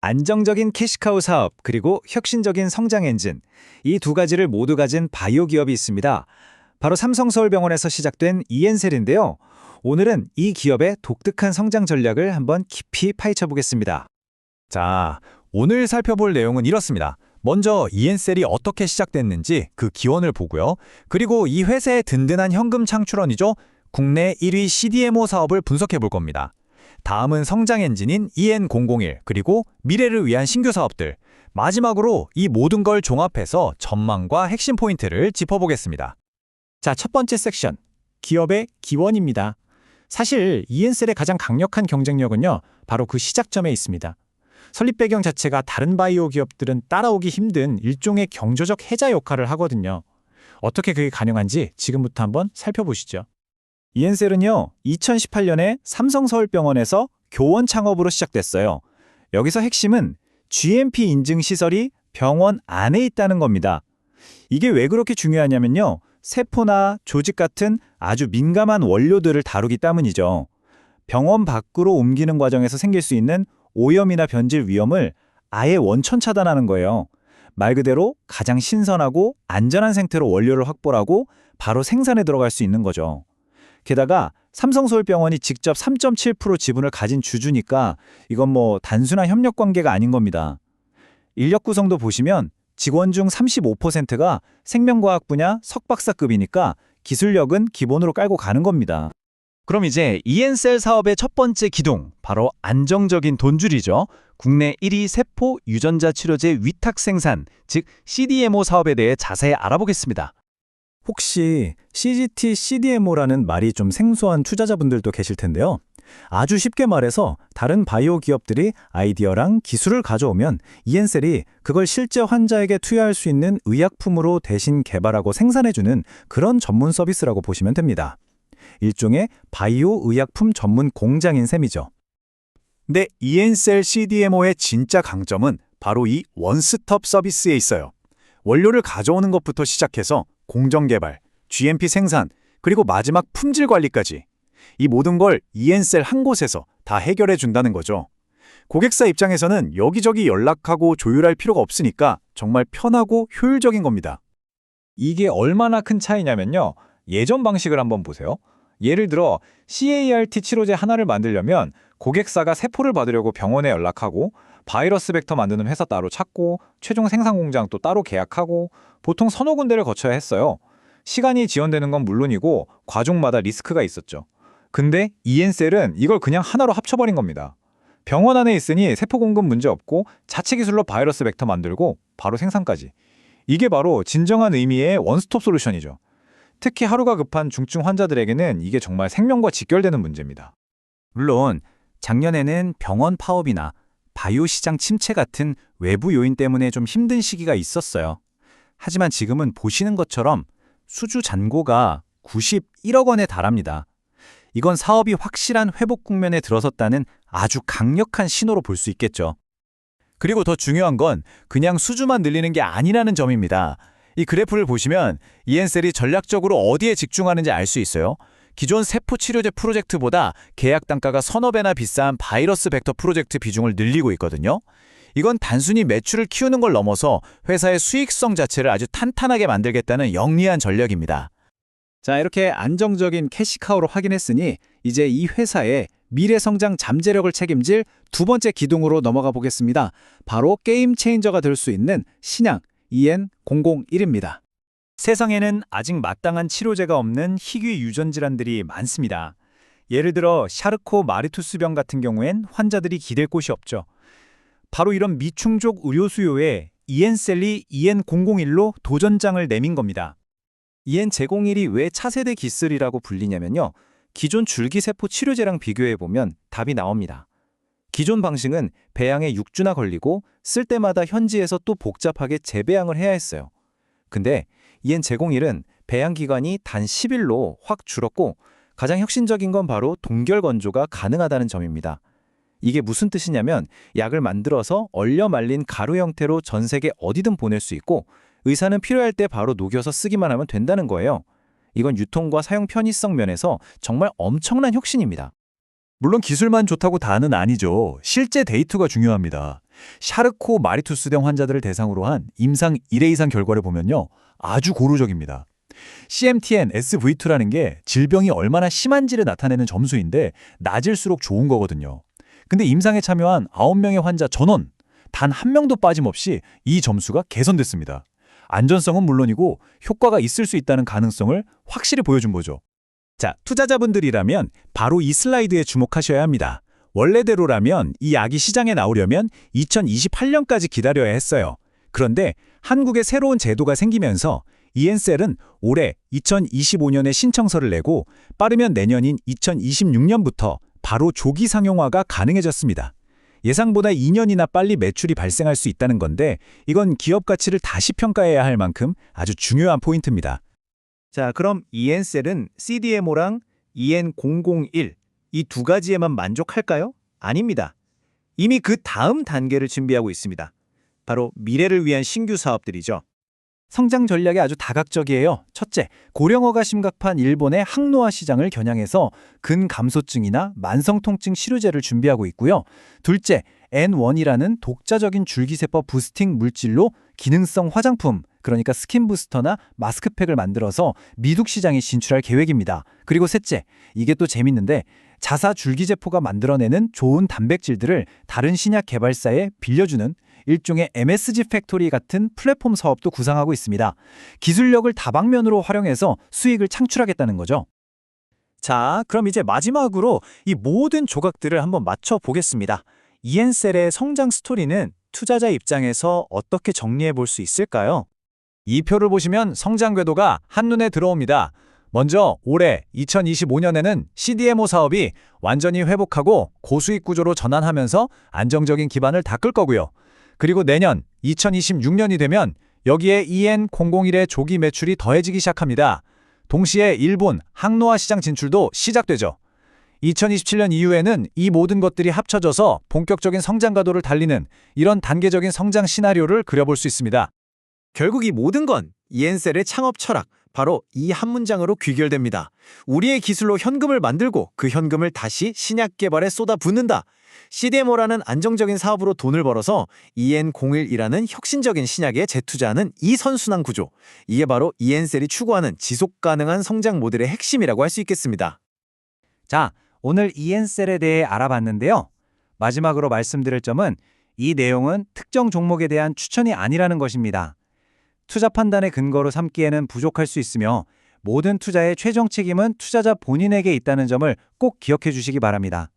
안정적인 캐시카우 사업, 그리고 혁신적인 성장 엔진, 이 두 가지를 모두 가진 바이오 기업이 있습니다. 바로 삼성서울병원에서 시작된 이엔셀인데요. 오늘은 이 기업의 독특한 성장 전략을 한번 깊이 파헤쳐 보겠습니다. 자, 오늘 살펴볼 내용은 이렇습니다. 먼저 이엔셀이 어떻게 시작됐는지 그 기원을 보고요. 그리고 이 회사의 든든한 현금 창출원이죠. 국내 1위 CDMO 사업을 분석해 볼 겁니다. 다음은 성장 엔진인 EN001, 그리고 미래를 위한 신규 사업들. 마지막으로 이 모든 걸 종합해서 전망과 핵심 포인트를 짚어보겠습니다. 자, 첫 번째 섹션, 기업의 기원입니다. 사실 이엔셀의 가장 강력한 경쟁력은요, 바로 그 시작점에 있습니다. 설립 배경 자체가 다른 바이오 기업들은 따라오기 힘든 일종의 경제적 해자 역할을 하거든요. 어떻게 그게 가능한지 지금부터 한번 살펴보시죠. 이엔셀은요, 2018년에 삼성서울병원에서 교원 창업으로 시작됐어요. 여기서 핵심은 GMP 인증 시설이 병원 안에 있다는 겁니다. 이게 왜 그렇게 중요하냐면요, 세포나 조직 같은 아주 민감한 원료들을 다루기 때문이죠. 병원 밖으로 옮기는 과정에서 생길 수 있는 오염이나 변질 위험을 아예 원천 차단하는 거예요. 말 그대로 가장 신선하고 안전한 상태로 원료를 확보하고 바로 생산에 들어갈 수 있는 거죠. 게다가 삼성서울병원이 직접 3.7% 지분을 가진 주주니까 이건 단순한 협력 관계가 아닌 겁니다. 인력 구성도 보시면 직원 중 35%가 생명과학 분야 석박사급이니까 기술력은 기본으로 깔고 가는 겁니다. 그럼 이제 이엔셀 사업의 첫 번째 기둥, 바로 안정적인 돈줄이죠. 국내 1위 세포 유전자 치료제 위탁 생산, 즉 CDMO 사업에 대해 자세히 알아보겠습니다. 혹시 CGT, CDMO라는 말이 좀 생소한 투자자분들도 계실 텐데요. 아주 쉽게 말해서 다른 바이오 기업들이 아이디어랑 기술을 가져오면 이엔셀이 그걸 실제 환자에게 투여할 수 있는 의약품으로 대신 개발하고 생산해주는 그런 전문 서비스라고 보시면 됩니다. 일종의 바이오 의약품 전문 공장인 셈이죠. 근데 이엔셀 CDMO의 진짜 강점은 바로 이 원스톱 서비스에 있어요. 원료를 가져오는 것부터 시작해서 공정 개발, GMP 생산, 그리고 마지막 품질 관리까지 이 모든 걸 이엔셀 한 곳에서 다 해결해 준다는 거죠. 고객사 입장에서는 여기저기 연락하고 조율할 필요가 없으니까 정말 편하고 효율적인 겁니다. 이게 얼마나 큰 차이냐면요, 예전 방식을 한번 보세요. 예를 들어 CAR-T 치료제 하나를 만들려면 고객사가 세포를 받으려고 병원에 연락하고 바이러스 벡터 만드는 회사 따로 찾고 최종 생산 공장 또 따로 계약하고 보통 서너 군데를 거쳐야 했어요. 시간이 지연되는 건 물론이고 과종마다 리스크가 있었죠. 근데 이엔셀은 이걸 그냥 하나로 합쳐버린 겁니다. 병원 안에 있으니 세포 공급 문제 없고 자체 기술로 바이러스 벡터 만들고 바로 생산까지. 이게 바로 진정한 의미의 원스톱 솔루션이죠. 특히 하루가 급한 중증 환자들에게는 이게 정말 생명과 직결되는 문제입니다. 물론 작년에는 병원 파업이나 바이오 시장 침체 같은 외부 요인 때문에 좀 힘든 시기가 있었어요. 하지만 지금은 보시는 것처럼 수주 잔고가 91억 원에 달합니다. 이건 사업이 확실한 회복 국면에 들어섰다는 아주 강력한 신호로 볼 수 있겠죠. 그리고 더 중요한 건 그냥 수주만 늘리는 게 아니라는 점입니다. 이 그래프를 보시면 이엔셀이 전략적으로 어디에 집중하는지 알 수 있어요. 기존 세포 치료제 프로젝트보다 계약 단가가 서너 배나 비싼 바이러스 벡터 프로젝트 비중을 늘리고 있거든요. 이건 단순히 매출을 키우는 걸 넘어서 회사의 수익성 자체를 아주 탄탄하게 만들겠다는 영리한 전략입니다. 자, 이렇게 안정적인 캐시카우로 확인했으니 이제 이 회사의 미래 성장 잠재력을 책임질 두 번째 기둥으로 넘어가 보겠습니다. 바로 게임 체인저가 될 수 있는 신약 EN001입니다. 세상에는 아직 마땅한 치료제가 없는 희귀 유전 질환들이 많습니다. 예를 들어 샤르코 마리투스병 같은 경우엔 환자들이 기댈 곳이 없죠. 바로 이런 미충족 의료 수요에 이엔셀이 EN001로 도전장을 내민 겁니다. EN001이 왜 차세대 기술이라고 불리냐면요, 기존 줄기세포 치료제랑 비교해보면 답이 나옵니다. 기존 방식은 배양에 6주나 걸리고 쓸 때마다 현지에서 또 복잡하게 재배양을 해야 했어요. 근데 EN001은 배양 기간이 단 10일로 확 줄었고 가장 혁신적인 건 바로 동결 건조가 가능하다는 점입니다. 이게 무슨 뜻이냐면 약을 만들어서 얼려 말린 가루 형태로 전 세계 어디든 보낼 수 있고 의사는 필요할 때 바로 녹여서 쓰기만 하면 된다는 거예요. 이건 유통과 사용 편의성 면에서 정말 엄청난 혁신입니다. 물론 기술만 좋다고 다는 아니죠. 실제 데이터가 중요합니다. 샤르코 마리투스병 환자들을 대상으로 한 임상 1회 이상 결과를 보면요. 아주 고루적입니다. CMTN SV2라는 게 질병이 얼마나 심한지를 나타내는 점수인데 낮을수록 좋은 거거든요. 근데 임상에 참여한 9명의 환자 전원 단 한 명도 빠짐없이 이 점수가 개선됐습니다. 안전성은 물론이고 효과가 있을 수 있다는 가능성을 확실히 보여준 거죠. 자, 투자자분들이라면 바로 이 슬라이드에 주목하셔야 합니다. 원래대로라면 이 약이 시장에 나오려면 2028년까지 기다려야 했어요. 그런데 한국에 새로운 제도가 생기면서 이엔셀은 올해 2025년에 신청서를 내고 빠르면 내년인 2026년부터 바로 조기 상용화가 가능해졌습니다. 예상보다 2년이나 빨리 매출이 발생할 수 있다는 건데 이건 기업 가치를 다시 평가해야 할 만큼 아주 중요한 포인트입니다. 자, 그럼 이엔셀은 CDMO랑 EN001 이 두 가지에만 만족할까요? 아닙니다. 이미 그 다음 단계를 준비하고 있습니다. 바로 미래를 위한 신규 사업들이죠. 성장 전략이 아주 다각적이에요. 첫째, 고령화가 심각한 일본의 항노화 시장을 겨냥해서 근감소증이나 만성통증 치료제를 준비하고 있고요. 둘째, N1이라는 독자적인 줄기세포 부스팅 물질로 기능성 화장품, 그러니까 스킨 부스터나 마스크팩을 만들어서 미국 시장에 진출할 계획입니다. 그리고 셋째, 이게 또 재밌는데 자사 줄기세포가 만들어내는 좋은 단백질들을 다른 신약 개발사에 빌려주는 일종의 MSG 팩토리 같은 플랫폼 사업도 구상하고 있습니다. 기술력을 다방면으로 활용해서 수익을 창출하겠다는 거죠. 자, 그럼 이제 마지막으로 이 모든 조각들을 한번 맞춰보겠습니다. 이엔셀의 성장 스토리는 투자자 입장에서 어떻게 정리해 볼 수 있을까요? 이 표를 보시면 성장 궤도가 한눈에 들어옵니다. 먼저 올해 2025년에는 CDMO 사업이 완전히 회복하고 고수익 구조로 전환하면서 안정적인 기반을 닦을 거고요. 그리고 내년 2026년이 되면 여기에 EN001의 조기 매출이 더해지기 시작합니다. 동시에 일본 항노화 시장 진출도 시작되죠. 2027년 이후에는 이 모든 것들이 합쳐져서 본격적인 성장 가도를 달리는 이런 단계적인 성장 시나리오를 그려볼 수 있습니다. 결국 이 모든 건 이엔셀의 창업 철학, 바로 이 한 문장으로 귀결됩니다. 우리의 기술로 현금을 만들고 그 현금을 다시 신약 개발에 쏟아붓는다. CDMO라는 안정적인 사업으로 돈을 벌어서 EN01이라는 혁신적인 신약에 재투자하는 이 선순환 구조. 이게 바로 이엔셀이 추구하는 지속 가능한 성장 모델의 핵심이라고 할 수 있겠습니다. 자, 오늘 이엔셀에 대해 알아봤는데요. 마지막으로 말씀드릴 점은 이 내용은 특정 종목에 대한 추천이 아니라는 것입니다. 투자 판단의 근거로 삼기에는 부족할 수 있으며 모든 투자의 최종 책임은 투자자 본인에게 있다는 점을 꼭 기억해 주시기 바랍니다.